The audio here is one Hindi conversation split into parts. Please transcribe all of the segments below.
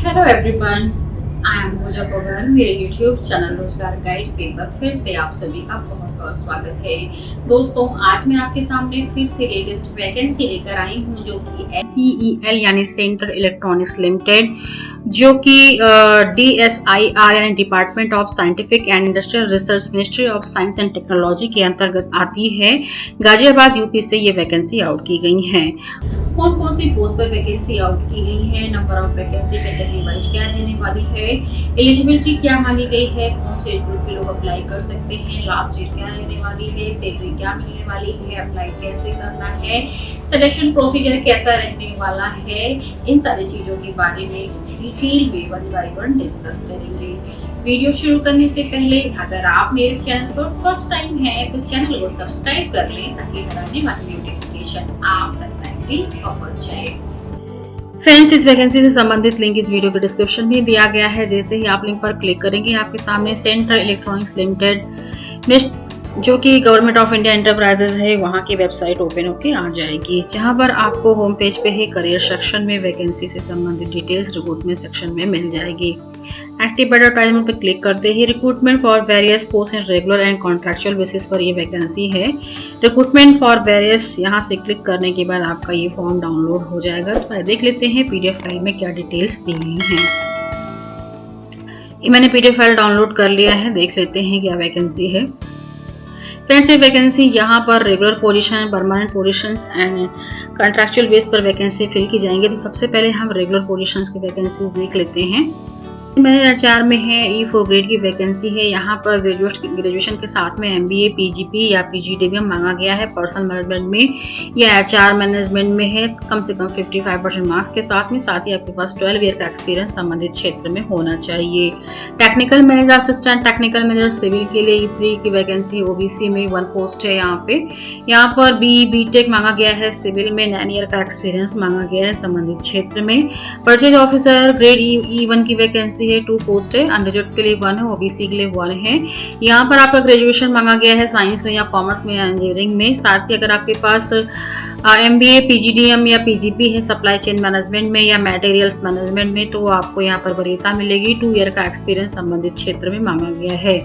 हेलो एवरीवन, आई एम पूजा पवन। मेरे यूट्यूब चैनल रोजगार गाइड पे पर फिर से आप सभी का बहुत बहुत स्वागत है। दोस्तों, आज मैं आपके सामने फिर से लेटेस्ट वैकेंसी लेकर आई हूँ जो कि CEL यानी सेंट्रल इलेक्ट्रॉनिक्स लिमिटेड, जो कि DSIR यानी department of scientific and industrial research, ministry of science and technology के अंतर्गत आती है। गाजियाबाद यूपी से ये वैकेंसी आउट की गई है। कौन कौन सी पोस्ट पर वैकेंसी आउट की गई है, number of vacancy category wise क्या रहने वाली है, एलिजिबिलिटी क्या मांगी गई है, कौन से ग्रुप के लोग अप्लाई कर सकते हैं, लास्ट डेट क्या रहने वाली है, सैलरी क्या मिलने वाली है, अप्लाई कैसे करना है, सिलेक्शन प्रोसीजर कैसा रहने वाला है, इन सारी चीजों के बारे में डिटेल में वन बाय वन डिस्कस करेंगे। वीडियो शुरू करने से पहले अगर आप मेरे चैनल पर फर्स्ट टाइम हैं तो चैनल को सब्सक्राइब कर लें ताकि हर आने वाली नोटिफिकेशन आप तक पहुंच जाए। फ्रेंड्स, इस वैकेंसी से संबंधित लिंक इस वीडियो के डिस्क्रिप्शन में दिया गया है। जैसे ही आप लिंक पर क्लिक करेंगे आपके सामने सेंट्रल इलेक्ट्रॉनिक्स लिमिटेड जो कि गवर्नमेंट ऑफ इंडिया एंटरप्राइजेज है, वहाँ की वेबसाइट ओपन होकर आ जाएगी, जहाँ पर आपको होम पेज पे ही करियर सेक्शन में वैकेंसी से संबंधित डिटेल्स रिक्रूटमेंट सेक्शन में मिल जाएगी। एक्टिव एडवर्टाइजमेंट पर क्लिक करते ही recruitment for various post in regular and contractual basis पर ये वैकेंसी है। रिक्रूटमेंट फॉर वेरियस यहाँ से क्लिक करने के बाद आपका ये फॉर्म डाउनलोड हो जाएगा। तो देख लेते हैं PDF फाइल में क्या डिटेल्स दी गई हैं। मैंने PDF फाइल डाउनलोड कर लिया है, देख लेते हैं क्या वैकेंसी है। फ्रेंड्स, ये वैकेंसी यहाँ पर regular position, permanent positions and contractual base पर वैकेंसी फिल की जाएंगी। तो सबसे पहले हम रेगुलर पोजीशंस की वैकेंसीज देख लेते हैं। मेरे HR में है E4 ग्रेड की वैकेंसी है। यहाँ पर ग्रेजुएशन के साथ में MBA, PGP या PGDBM मांगा गया है। पर्सनल मैनेजमेंट में या HR मैनेजमेंट में है, कम से कम 55% मार्क्स के साथ में आपके पास 12 ईयर का एक्सपीरियंस संबंधित क्षेत्र में होना चाहिए। Technical manager assistant, technical manager civil के लिए E3 की वैकेंसी, OBC में 1 पोस्ट है। यहाँ पर BTech मांगा गया है। सिविल में 9 ईयर का एक्सपीरियंस मांगा गया है संबंधित क्षेत्र में। परचेज ऑफिसर ग्रेड E1 की वैकेंसी है, 2 पोस्ट है। अनरिजर्व्ड के लिए 1 है, OBC के लिए 1 है। यहाँ पर आपका ग्रेजुएशन मांगा गया है साइंस में या कॉमर्स में या इंजीनियरिंग में। साथ ही अगर आपके पास MBA, PGDM या PGP है सप्लाई चेन मैनेजमेंट में या मटेरियल्स मैनेजमेंट में, तो आपको यहाँ पर वरीयता मिलेगी। 2 ईयर का एक्सपीरियंस संबंधित क्षेत्र में मांगा गया है।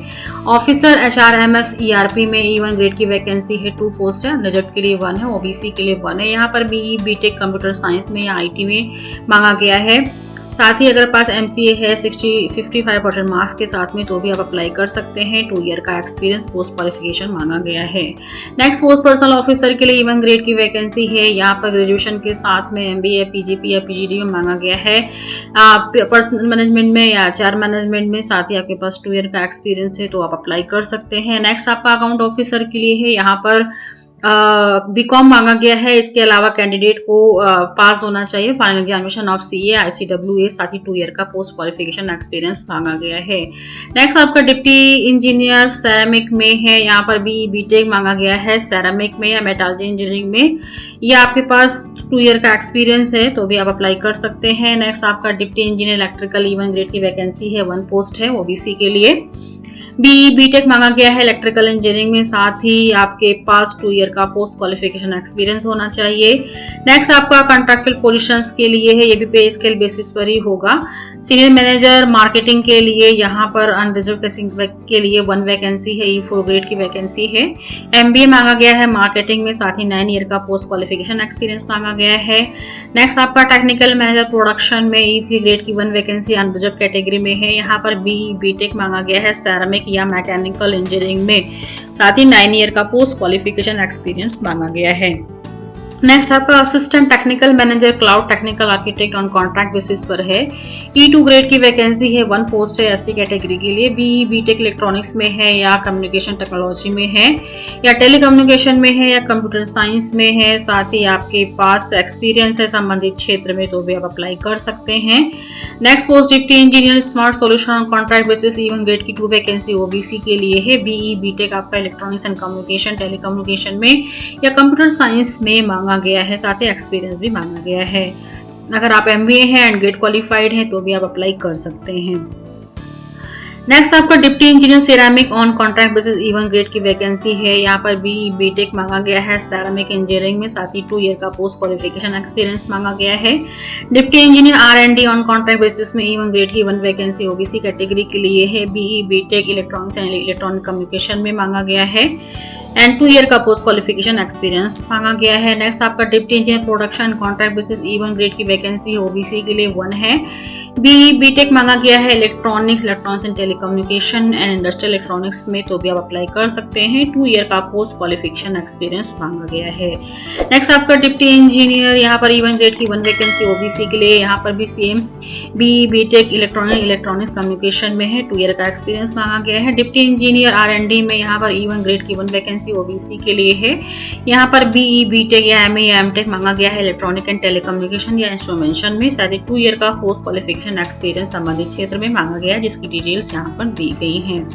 ऑफिसर HRMS ERP में E1 ग्रेड की वैकेंसी है, 2 पोस्ट है। अनरिजर्व्ड के लिए 1 है, OBC के लिए 1 है। यहाँ पर BE, BTech कंप्यूटर साइंस में या IT में मांगा गया है। साथ ही अगर पास MCA है 55% मार्क्स के साथ में, तो भी आप अप्लाई कर सकते हैं। 2 ईयर का एक्सपीरियंस पोस्ट क्वालिफिकेशन मांगा गया है। नेक्स्ट पोस्ट पर्सनल ऑफिसर के लिए E1 ग्रेड की वैकेंसी है। यहाँ पर ग्रेजुएशन के साथ में MBA, PGP या PGD में मांगा गया है। पर्सनल मैनेजमेंट में या HR मैनेजमेंट में, साथ ही आपके पास 2 ईयर का एक्सपीरियंस है, तो आप अप्लाई कर सकते हैं। नेक्स्ट आपका अकाउंट ऑफिसर के लिए है। यहाँ पर BCom मांगा गया है। इसके अलावा कैंडिडेट को पास होना चाहिए final examination of CA, ICWA, साथ ही 2 ईयर का पोस्ट क्वालिफिकेशन एक्सपीरियंस मांगा गया है। नेक्स्ट आपका डिप्टी इंजीनियर सैरामिक में है। यहाँ पर BE, BTech मांगा गया है सैरामिक में या मेटालर्जी इंजीनियरिंग में। या आपके पास 2 ईयर का एक्सपीरियंस है, तो भी आप अप्लाई कर सकते हैं। नेक्स्ट आपका deputy engineer electrical E1 grade की वैकेंसी है, 1 पोस्ट है, OBC के लिए। BE, BTech मांगा गया है इलेक्ट्रिकल इंजीनियरिंग में। साथ ही आपके पास 2 ईयर का पोस्ट क्वालिफिकेशन एक्सपीरियंस होना चाहिए। नेक्स्ट आपका कॉन्ट्रैक्चुअल पोजीशंस के लिए है, ये भी पे स्केल बेसिस पर ही होगा। सीनियर मैनेजर मार्केटिंग के लिए यहाँ पर अनरिजर्व के लिए 1 वैकेंसी है, E4 ग्रेड की वैकेंसी है। MBA मांगा गया है मार्केटिंग में, साथ ही 9 ईयर का पोस्ट क्वालिफिकेशन एक्सपीरियंस मांगा गया है। नेक्स्ट आपका टेक्निकल मैनेजर प्रोडक्शन में E3 ग्रेड की 1 वैकेंसी अनरिजर्व कैटेगरी में है। यहाँ पर BE, BTech मांगा गया है सैरामिक या मैकेनिकल इंजीनियरिंग में, साथ ही 9 ईयर का पोस्ट क्वालिफिकेशन एक्सपीरियंस मांगा गया है। नेक्स्ट आपका assistant technical manager cloud technical architect on contract basis पर है। E2 ग्रेड की वैकेंसी है, 1 पोस्ट है SC कैटेगरी के लिए। BE, BTech इलेक्ट्रॉनिक्स में है या कम्युनिकेशन टेक्नोलॉजी में है या टेलीकम्युनिकेशन में है या कंप्यूटर साइंस में है। साथ ही आपके पास एक्सपीरियंस है संबंधित क्षेत्र में, तो भी आप अप्लाई कर सकते हैं। Next post deputy engineer smart solution on contract basis E1 grade की 2 वैकेंसी OBC के लिए है। BE, BTech आपका इलेक्ट्रॉनिक्स एंड कम्युनिकेशन, टेलीकम्युनिकेशन में या कंप्यूटर साइंस में मांगा गया है। साथ ही एक्सपीरियंस भी मांगा गया है। अगर आप MBA हैं एंड गेट क्वालिफाइड हैं, तो भी आप अप्लाई कर सकते हैं। नेक्स्ट आपका deputy engineer ceramic on contract basis E1 grade की वैकेंसी है। यहाँ पर बीटेक मांगा गया है सेरामिक इंजीनियरिंग में, साथ ही 2 ईयर का पोस्ट क्वालिफिकेशन एक्सपीरियंस मांगा गया है। Deputy engineer R&D on contract basis में E1 ग्रेड की 1 वैकेंसी ओबीसी कैटेगरी के लिए है। BE BTech electronics and electronic communication में मांगा गया है एंड 2 ईयर का पोस्ट क्वालिफिकेशन एक्सपीरियंस मांगा गया है। नेक्स्ट आपका deputy engineer production contract basis E1 grade की वैकेंसी ओबीसी के लिए 1 है। BE बीटेक मांगा गया है electronics and telecommunication and industrial electronics में, तो भी आप अप्लाई कर सकते हैं। 2 ईयर का पोस्ट क्वालिफिकेशन एक्सपीरियंस मांगा गया है। नेक्स्ट आपका डिप्टी इंजीनियर यहाँ पर E1 ग्रेड की 1 वैकेंसी ओबीसी के लिए, यहाँ पर भी same BE BTech electronics communication में है। 2 ईयर का एक्सपीरियंस मांगा गया है। डिप्टी इंजीनियर R&D में यहाँ पर E1 ग्रेड की 1 वैकेंसी ओबीसी के लिए है। यहाँ पर BE बीटेक या ME या MTech मांगा गया है इलेक्ट्रॉनिक एंड टेलीकम्युनिकेशन या इंस्ट्रूमेंटेशन में, साथ ही 2 ईयर का पोस्ट क्वालिफिकेशन एक्सपीरियंस संबंधित क्षेत्र में मांगा गया है, जिसकी डिटेल्स यहाँ पर दी गई हैं।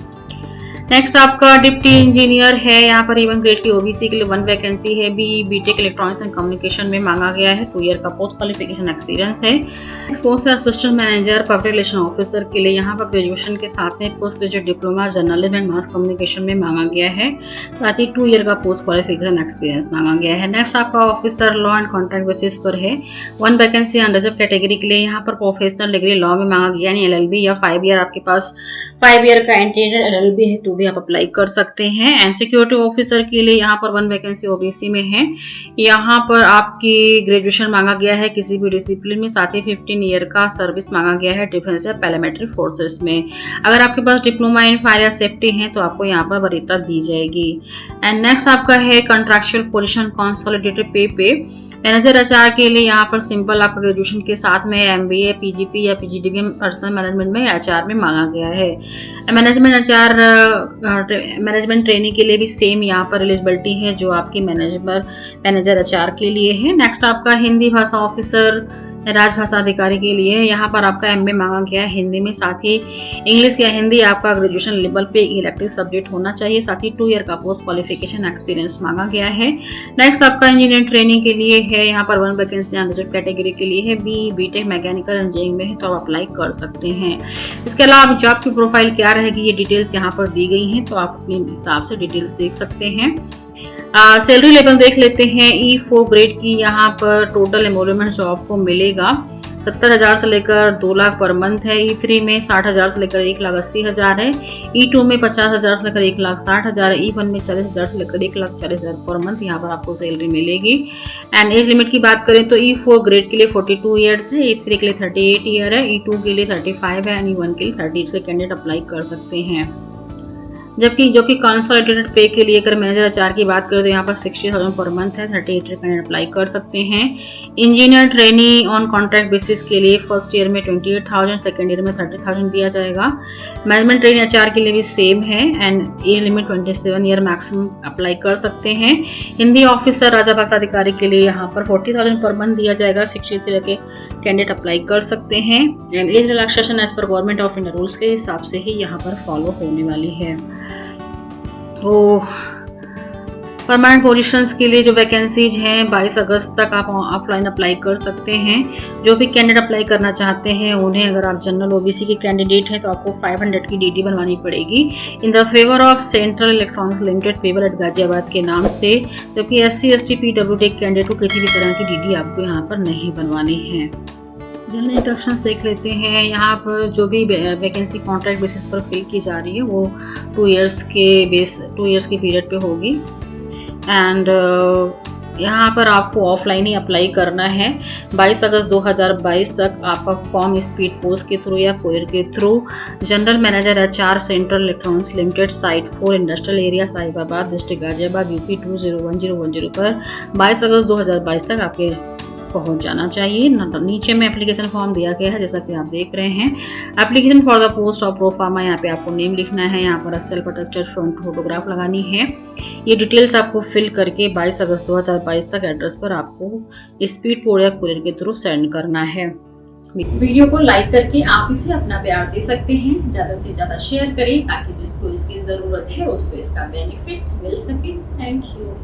नेक्स्ट आपका डिप्टी इंजीनियर है, यहाँ पर E1 ग्रेड की ओबीसी के लिए 1 वैकेंसी है। BE BTech electronics and communication में मांगा गया है। 2 ईयर का पोस्ट क्वालिफिकेशन एक्सपीरियंस है। Next assistant manager public relation officer के लिए, यहाँ पर ग्रेजुएशन के साथ में post graduate diploma journalism and mass communication में मांगा गया है, साथ ही 2 ईयर का पोस्ट क्वालिफिकेशन एक्सपीरियंस मांगा गया है। नेक्स्ट आपका officer law and contract basis पर है। 1 वैकेंसी अनरिजर्व कैटेगरी के लिए, यहाँ पर प्रोफेशनल डिग्री लॉ में मांगा गया, यानी LLB या 5 ईयर आपके पास 5 ईयर का इंटीरियर LLB है, तो भी आप अप्लाई कर सकते हैं। एंड सिक्योरिटी ऑफिसर के लिए यहाँ पर 1 वैकेंसी ओबीसी में है। यहाँ पर आपकी ग्रेजुएशन मांगा गया है किसी भी डिसिप्लिन में, साथ ही 15 ईयर का सर्विस मांगा गया है डिफेंस या पैरामिलिट्री फोर्सेस में। अगर आपके पास डिप्लोमा इन फायर सेफ्टी है तो आपको यहाँ पर वरीयता दी जाएगी। एंड नेक्स्ट आपका है कंट्रैक्चुअल पोजीशन कंसोलिडेटेड पे मैनेजर HR के लिए, यहाँ पर सिंपल आपका ग्रेजुएशन के साथ में MBA PGP या PGDBM पर्सनल मैनेजमेंट में HR में मांगा गया है। मैनेजमेंट ट्रेनिंग के लिए भी सेम यहाँ पर एलिजिबिलिटी है जो आपकी मैनेजर HR के लिए है। नेक्स्ट आपका हिंदी भाषा ऑफिसर राजभाषा अधिकारी के लिए, यहाँ पर आपका MA मांगा गया है हिंदी में, साथ ही इंग्लिश या हिंदी आपका ग्रेजुएशन लेवल पे इलेक्टिव सब्जेक्ट होना चाहिए, साथ ही 2 ईयर का पोस्ट क्वालिफिकेशन एक्सपीरियंस मांगा गया है। नेक्स्ट आपका इंजीनियरिंग ट्रेनिंग के लिए है, यहाँ पर 1 वैकेंसी अनरिजर्व कैटेगरी के लिए है। BE बीटेक मैकेनिकल इंजीनियरिंग में है, तो आप अप्लाई कर सकते हैं। इसके अलावा जॉब की प्रोफाइल क्या रहेगी, ये डिटेल्स यहाँ पर दी गई हैं, तो आप अपने हिसाब से डिटेल्स देख सकते हैं। सैलरी लेवल देख लेते हैं। E4 ग्रेड की यहाँ पर टोटल एम्प्लॉयमेंट जॉब को मिलेगा 70,000 से लेकर 2 लाख पर मंथ है। E3 में 60,000 से लेकर 1,80,000 है। E2 में 50,000 से लेकर 1,60,000 है। E1 में 40,000 से लेकर 1,40,000 पर मंथ यहाँ पर आपको सैलरी मिलेगी। एंड एज लिमिट की बात करें तो E4 ग्रेड के लिए 42 ईयर्स है, E3 के लिए 38 ईयर है, E2 के लिए 35 है एंड E1 के लिए 30 से कैंडिडेट अप्लाई कर सकते हैं। जबकि जो कि कंसोलिडेटेड पे के लिए अगर मैनेजर HR की बात करें तो यहाँ पर 60,000 पर मंथ है, 38 कैंडिडेट अप्लाई कर सकते हैं। Engineer trainee on contract basis के लिए फर्स्ट ईयर में 28,000, सेकेंड ईयर में 30,000 दिया जाएगा। मैनेजमेंट ट्रेनी HR के लिए भी सेम है and age limit 27 year maximum apply कर सकते हैं। हिंदी ऑफिसर राजभाषा अधिकारी के लिए यहाँ पर 40,000 पर मंथ दिया जाएगा, 60 ईयर के कैंडिडेट अप्लाई कर सकते हैं। एंड एज रिलैक्सेशन एज पर गवर्नमेंट ऑफ इंडिया रूल्स के हिसाब से ही यहाँ पर फॉलो होने वाली है। तो परमानेंट पोजीशंस के लिए जो वैकेंसीज हैं 22 अगस्त तक आप ऑफलाइन अप्लाई कर सकते हैं। जो भी कैंडिडेट अप्लाई करना चाहते हैं उन्हें, अगर आप जनरल OBC के कैंडिडेट हैं तो आपको 500 की DD बनवानी पड़ेगी in the favour of central electronics limited payable eight Ghaziabad के नाम से, जबकि SC ST PWD कैंडिडेट को किसी भी तरह की DD आपको यहाँ पर नहीं बनवानी है। जनरल इंस्ट्रक्शंस देख लेते हैं। यहाँ पर जो भी वैकेंसी कॉन्ट्रैक्ट बेसिस पर फिल की जा रही है वो 2 इयर्स के पीरियड पे होगी। एंड यहाँ पर आपको ऑफलाइन ही अप्लाई करना है। 22 अगस्त 2022 तक आपका फॉर्म स्पीड पोस्ट के थ्रू या कोरियर के through general manager HR central electronics limited site 4 industrial area Sahibabad district Ghaziabad UP 201010 पर 22 अगस्त 2022 तक आपके पहुंच जाना चाहिए। नीचे में एप्लीकेशन फॉर्म दिया गया है जैसा कि आप देख रहे हैं। Application for the post of proforma, यहाँ पे आपको नेम लिखना है, यहाँ पर सेल्फ अटेस्टेड फ्रंट फोटोग्राफ लगानी है। ये डिटेल्स आपको फिल करके 22 अगस्त 2022 तक एड्रेस पर आपको स्पीड पोस्ट या कुरियर के थ्रू सेंड करना है। वीडियो को लाइक करके आप इसे अपना प्यार दे सकते हैं। ज़्यादा से ज़्यादा शेयर करें ताकि जिसको इसकी ज़रूरत है उसको इसका बेनिफिट मिल सके। Thank you.